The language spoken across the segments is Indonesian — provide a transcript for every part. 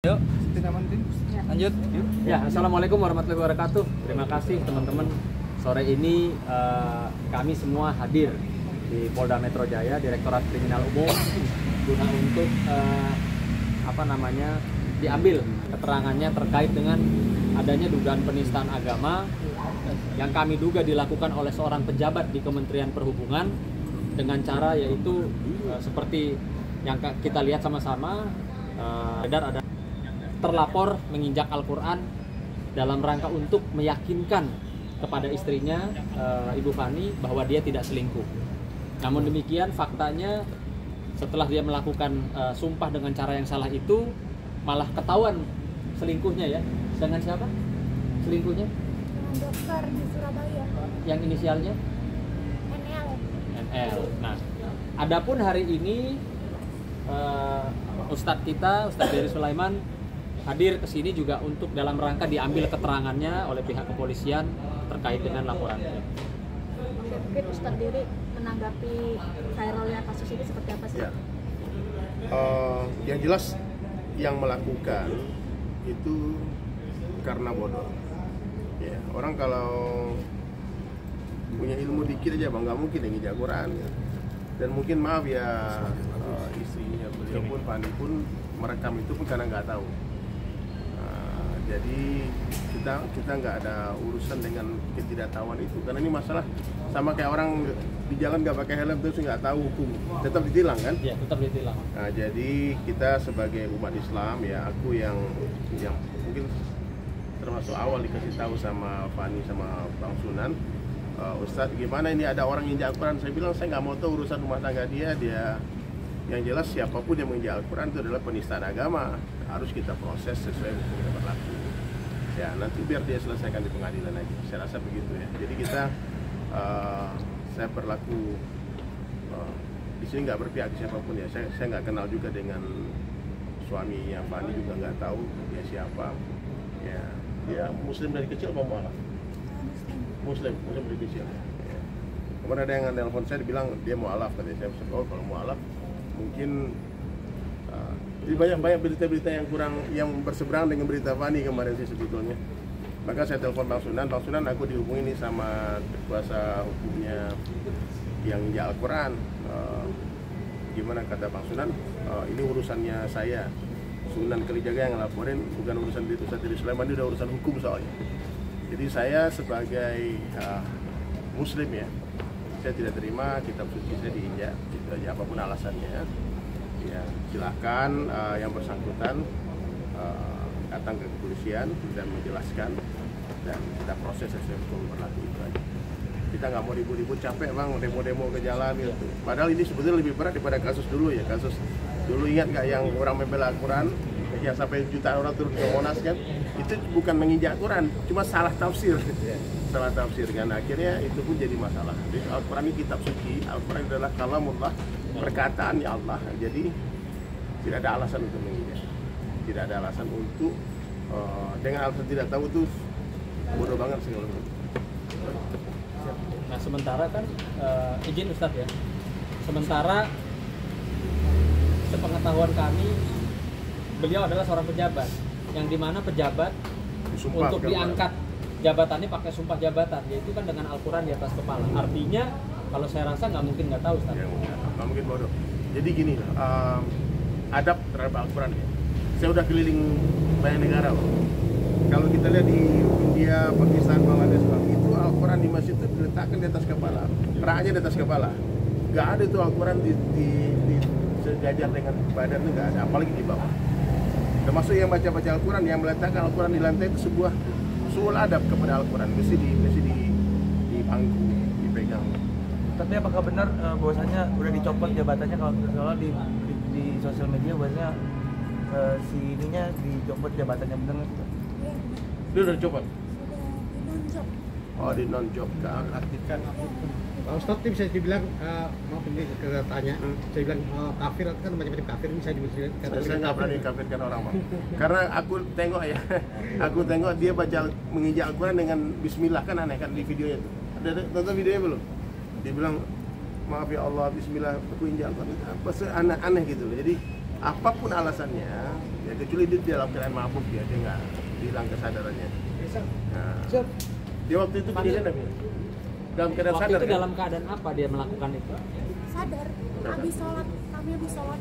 Yuk, lanjut. Ya, assalamualaikum warahmatullahi wabarakatuh. Terima kasih teman-teman. Sore ini kami semua hadir di Polda Metro Jaya, Direktorat Kriminal Umum, guna untuk diambil keterangannya terkait dengan adanya dugaan penistaan agama yang kami duga dilakukan oleh seorang pejabat di Kementerian Perhubungan dengan cara yaitu seperti yang kita lihat sama-sama, ada terlapor menginjak Al-Quran dalam rangka untuk meyakinkan kepada istrinya, Ibu Fani, bahwa dia tidak selingkuh. Namun demikian faktanya setelah dia melakukan sumpah dengan cara yang salah itu, malah ketahuan selingkuhnya ya. Dengan siapa selingkuhnya? Dengan dokter di Surabaya. Yang inisialnya? NL. NL. Nah, adapun hari ini Ustadz Dery Sulaiman hadir ke sini juga untuk dalam rangka diambil keterangannya oleh pihak kepolisian terkait dengan laporannya. Mungkin Ustadz Dery menanggapi viralnya kasus ini seperti apa sih? Ya. Yang jelas yang melakukan itu karena bodoh. Ya, orang kalau punya ilmu dikit aja bang, nggak mungkin yang ngijak Quran. Ya. Dan mungkin maaf ya, istrinya beliau pun, Fani pun merekam itu pun karena nggak tahu. Jadi kita nggak ada urusan dengan ketidaktahuan itu, karena ini masalah sama kayak orang di jalan nggak pakai helm terus nggak tahu hukum, tetap ditilang kan? Iya, tetap ditilang. Nah, jadi kita sebagai umat Islam ya, aku yang mungkin termasuk awal dikasih tahu sama Fani sama Bang Sunan, Ustadz gimana ini ada orang injak Al-Quran. Saya bilang saya nggak mau tahu urusan rumah tangga dia. Yang jelas siapapun yang menginjak Al-Quran itu adalah penistaan agama, harus kita proses sesuai hukum yang berlaku. Ya nanti biar dia selesaikan di pengadilan aja. Saya rasa begitu ya. Jadi kita saya berlaku di sini nggak berpihak siapapun ya. Saya nggak kenal juga dengan suami yang Fani, juga nggak tahu dia siapa. Ya dia Muslim dari kecil apa mualaf? Muslim dari kecil. Ya. Kemudian ada yang nelfon saya bilang dia mualaf, katanya. Saya bilang, oh kalau mualaf mungkin jadi banyak berita-berita yang berseberangan dengan berita Fani kemarin sih sebetulnya. Maka saya telepon Bang Sunan, aku dihubungi nih sama kuasa hukumnya yang injak Al-Quran. Gimana kata Bang Sunan, ini urusannya saya, Sunan Kalijaga yang laporin, bukan urusan Ustadz Dery Sulaiman, ini udah urusan hukum soalnya. Jadi saya sebagai Muslim ya, saya tidak terima kitab suci saya diinjak, itu aja, apapun alasannya. Ya, silakan yang bersangkutan datang ke kepolisian dan menjelaskan, dan kita proses sesuai hukum berlaku, itu aja. Kita nggak mau ribut-ribut, capek bang, demo-demo ke jalan gitu. Padahal ini sebetulnya lebih berat daripada kasus dulu ya. Kasus dulu ingat nggak yang orang membela Al-Quran, yang sampai jutaan orang turun ke Monas kan? Itu bukan menginjak Quran, cuma salah tafsir. Salah tafsir kan, akhirnya itu pun jadi masalah. Jadi Al-Quran ini kitab suci, Al-Quran adalah kalamullah, perkataan ya Allah. Jadi tidak ada alasan untuk menginjak, tidak ada alasan untuk dengan alasan tidak tahu itu bodoh banget segala macam. Nah sementara kan izin Ustadz ya, sementara sepengetahuan kami beliau adalah seorang pejabat, yang dimana pejabat Sumpah, untuk diangkat jabatannya pakai sumpah jabatan, yaitu kan dengan Al-Quran di atas kepala. Artinya kalau saya rasa nggak mungkin nggak tahu Ustaz. Ya, nggak mungkin bodoh. Jadi gini, adab terhadap Al-Quran ya. Saya udah keliling banyak negara loh. Kalau kita lihat di India, Pakistan, Bangladesh, itu Al-Quran di masjid itu diletakkan di atas kepala, raknya di atas kepala. Nggak ada itu Al-Quran di sejajar dengan badan, itu nggak ada, apalagi di bawah. Termasuk yang baca-baca Al-Quran, yang meletakkan Al-Quran di lantai itu sebuah usul adab kepada Al-Quran, mesti dipangku, dipegang. Tapi apakah benar bahwasanya udah dicopot jabatannya? Kalau di sosial media bahwasanya si ininya dicopot jabatannya, benar nggak? Iya, Dia udah dicopot? sudah dinonjok. Oh, dinonjolkan. Aktifkan. Pak Ustadz ini bisa dibilang, maaf ini tanya, saya bilang kafir kan macam-macam kafir ini saya juga Saya nggak berani kafirkan orang bang, karena aku tengok ya, aku tengok dia baca menginjak Al-Quran dengan Bismillah, kan aneh kan di videonya tuh. Ada tonton videonya belum? Dia bilang maaf ya Allah, Bismillah, aku injak Al-Quran. Apa sih aneh gitu loh. Jadi apapun alasannya, Ya kecuali dia dalam keadaan mabuk ya, dia nggak hilang kesadarannya. Nah, dia waktu itu kejadian apa? Dalam keadaan Waktu sadar itu kan? dalam keadaan apa dia melakukan itu? Sadar, habis sholat, kami habis sholat.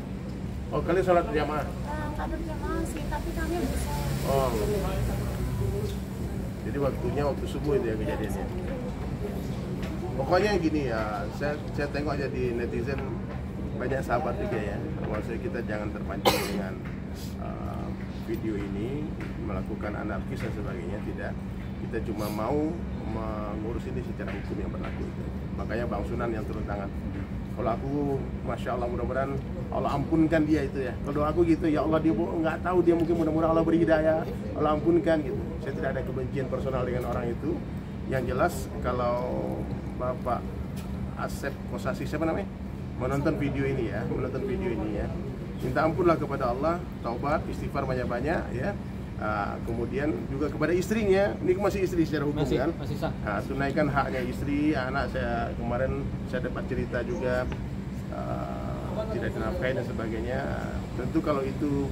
Oh, kalian sholat jamaah? Nggak berjamaah sih, tapi kami habis sholat. Oh. Jadi waktunya waktu subuh itu ya kejadiannya. Pokoknya gini ya, saya tengok aja di netizen banyak sahabat juga ya. Maksudnya kita jangan terpancing dengan video ini melakukan anarkis dan sebagainya, tidak. Kita cuma mau mengurus ini secara hukum yang berlaku itu. Makanya Bang Sunan yang turun tangan. Kalau aku, masya Allah, mudah-mudahan Allah ampunkan dia itu ya. Kalau aku gitu, ya Allah, dia nggak tahu, dia mungkin mudah-mudahan Allah beri hidayah, Allah ampunkan gitu. Saya tidak ada kebencian personal dengan orang itu. Yang jelas kalau Bapak Asep Kosasi, siapa namanya, menonton video ini ya, minta ampunlah kepada Allah, taubat, istighfar banyak-banyak ya. Kemudian juga kepada istrinya, ini masih istri secara hukum kan, masih sah. Tunaikan haknya istri. Anak saya kemarin saya dapat cerita juga tidak dinafkahi dan sebagainya. Tentu kalau itu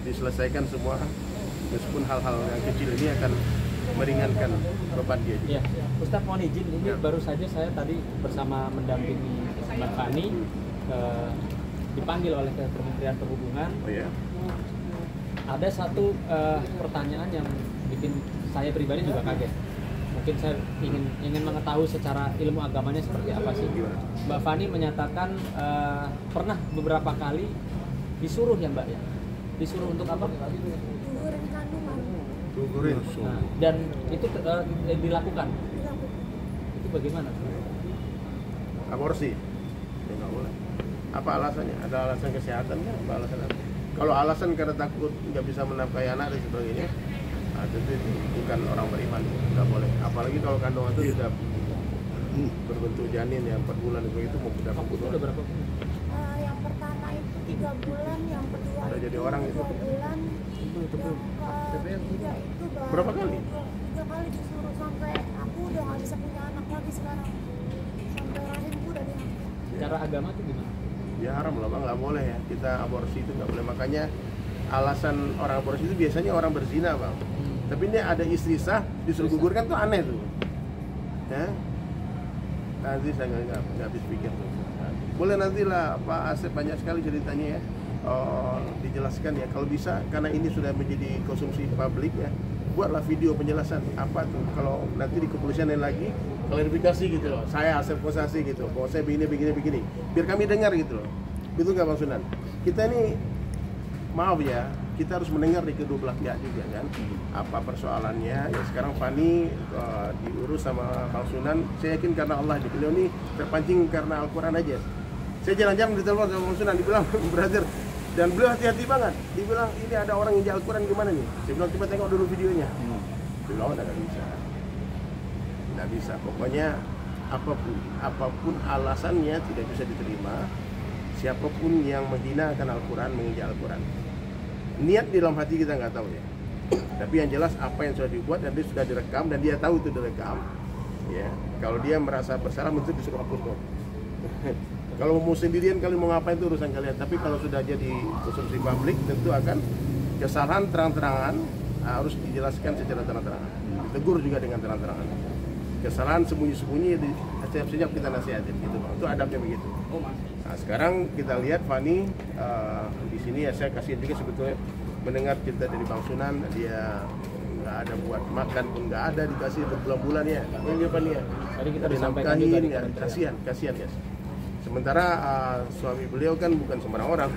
diselesaikan semua, meskipun hal-hal yang kecil ini akan meringankan beban dia juga. Ya, Ustadz mohon izin, ini baru saja saya tadi bersama mendampingi Mbak Fani dipanggil oleh Kementerian Perhubungan. Oh ya. Ada satu pertanyaan yang bikin saya pribadi juga kaget. Mungkin saya ingin mengetahui secara ilmu agamanya seperti apa sih. Mbak Fani menyatakan pernah beberapa kali disuruh ya Mbak ya, disuruh untuk apa? Gugurin kandungan. Gugurin. Nah, dan itu dilakukan. Itu bagaimana? Aborsi? Ya nggak boleh. Apa alasannya? Ada alasan kesehatan kan? Apa alasan apa? Kalau alasan karena takut nggak bisa menafkahi anak dan sebagainya, tentu itu bukan orang beriman, nggak boleh. Apalagi kalau kandungan itu sudah berbentuk janin yang 4 bulan itu mau sudah Waktu itu udah berapa bulan? Yang pertama itu 3 bulan, yang kedua Udah itu jadi orang 2 itu. bulan, yang ketiga itu baru Berapa kali? 3 kali disuruh, sampai aku udah nggak bisa punya anak lagi sekarang, sampai rahimku udah diangkat. Cara agama itu gimana? Ya haram lah Bang, nggak boleh ya. Kita aborsi itu nggak boleh. Makanya alasan orang aborsi itu biasanya orang berzina Bang. Tapi ini ada istri sah disuruh gugurkan tuh aneh tuh. Ya. Nanti saya nggak habis pikir tuh. Boleh nantilah Pak Asep, banyak sekali ceritanya ya. Dijelaskan ya kalau bisa, karena ini sudah menjadi konsumsi publik ya. Buatlah video penjelasan apa tuh, kalau nanti di kepolisian lain lagi klarifikasi gitu loh. Saya Asep Kosasi gitu, bahwa saya begini, biar kami dengar gitu loh. Betul nggak Bang Sunan? Kita ini maaf ya, kita harus mendengar di kedua belah pihak juga kan. Apa persoalannya? Ya sekarang Fani diurus sama Bang Sunan. Saya yakin karena Allah, beliau ini terpancing karena Al-Quran aja. Saya jalan-jalan di telepon sama Bang Sunan, dibilang brother, dan beliau hati-hati banget. Dibilang ini ada orang yang Al-Quran gimana nih? Saya bilang coba tengok dulu videonya. Dia bilang nggak bisa. Nggak bisa. Pokoknya apapun alasannya tidak bisa diterima. Siapapun yang menghina akan Al-Quran, menginjak Al-Quran. Niat di dalam hati kita nggak tahu ya. Tapi yang jelas apa yang sudah dibuat dan dia sudah direkam dan dia tahu itu direkam. Ya, kalau dia merasa bersalah mesti disuruh hapus kok. Kalau mau sendirian, kali mau ngapain itu urusan kalian. Tapi kalau sudah jadi konsumsi publik, tentu akan kesalahan terang-terangan harus dijelaskan secara terang-terangan. Tegur juga dengan terang-terangan. Kesalahan sembunyi-sembunyi setiap kita nasihatin gitu. Itu adabnya begitu. Nah, sekarang kita lihat Fani di sini ya, saya kasihan juga sebetulnya mendengar cerita dari Bang Sunan. Dia nggak ada buat makan pun nggak ada, dikasih berbulan-bulan ya. Ini apa nih ya? Tadi kita disampaikan juga di ya, kasihan ya. Sementara suami beliau kan bukan sembarang orang,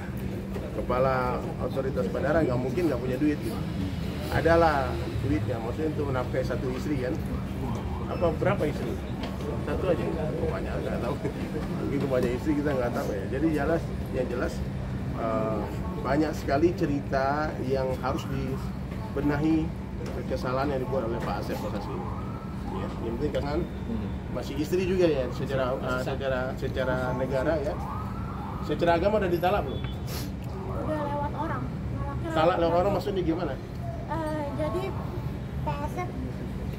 kepala otoritas bandara, nggak mungkin nggak punya duit gitu. Adalah duitnya, maksudnya untuk menafkahi satu istri kan. Apa berapa istri? Satu aja, banyak nggak tahu. Mungkin banyak istri kita nggak tahu ya. Jadi yang jelas banyak sekali cerita yang harus dibenahi kesalahan yang dibuat oleh Pak Asep Kosasi ini. Ya, yang penting kan masih istri juga ya, secara negara ya. Secara agama udah ditalak belum? Udah lewat orang. Talak lewat orang maksudnya gimana? Jadi Pak Asep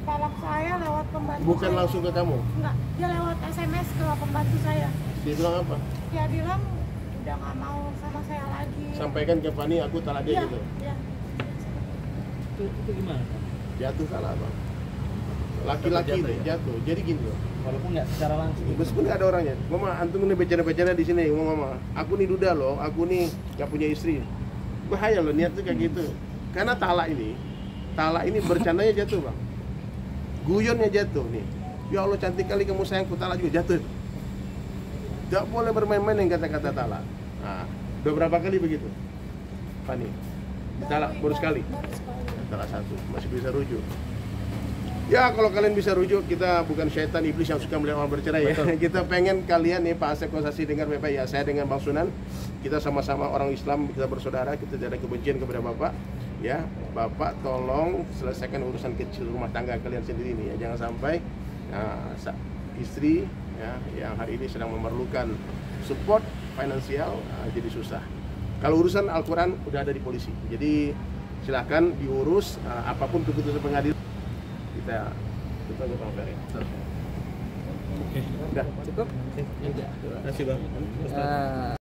talak saya lewat pembantu. Bukan saya. langsung ke kamu? Enggak, dia lewat SMS ke pembantu saya. Dia bilang apa? Dia bilang udah nggak mau sama sama saya lagi. Sampaikan ke Fani aku talak dia Iya, gitu. iya. Itu gimana? Jatuh talak bang. Laki-laki Jatuh, deh, ya? jatuh. Jadi gini loh. Walaupun nggak secara langsung. Meskipun nggak ada orangnya, mama antum ini bicara-bicara di sini, mama, aku nih duda loh, aku nih nggak punya istri, bahaya loh niat tuh kayak gitu. Karena talak ini bercandanya jatuh bang, guyonnya jatuh nih. Ya Allah cantik kali kamu sayangku, talak juga jatuh. Gak boleh bermain-main yang kata-kata talak. Nah, udah berapa kali begitu, Fani? Talak baru sekali. Baru sekali. Talak satu, masih bisa rujuk. Ya kalau kalian bisa rujuk, kita bukan syaitan iblis yang suka melihat orang bercerai ya. Kita pengen kalian nih Pak Asep Kosasi dengar baik-baik ya. Saya dengan Bang Sunan, kita sama-sama orang Islam, kita bersaudara, kita tidak ada kebencian kepada Bapak. Ya, Bapak tolong selesaikan urusan kecil rumah tangga kalian sendiri nih ya. Jangan sampai istri ya yang hari ini sedang memerlukan support finansial jadi susah. Kalau urusan Al-Quran udah ada di polisi, jadi silakan diurus apapun keputusan pengadilan. Kita ke Bang Ferry. Oke. Udah. Cukup? Terima kasih bang.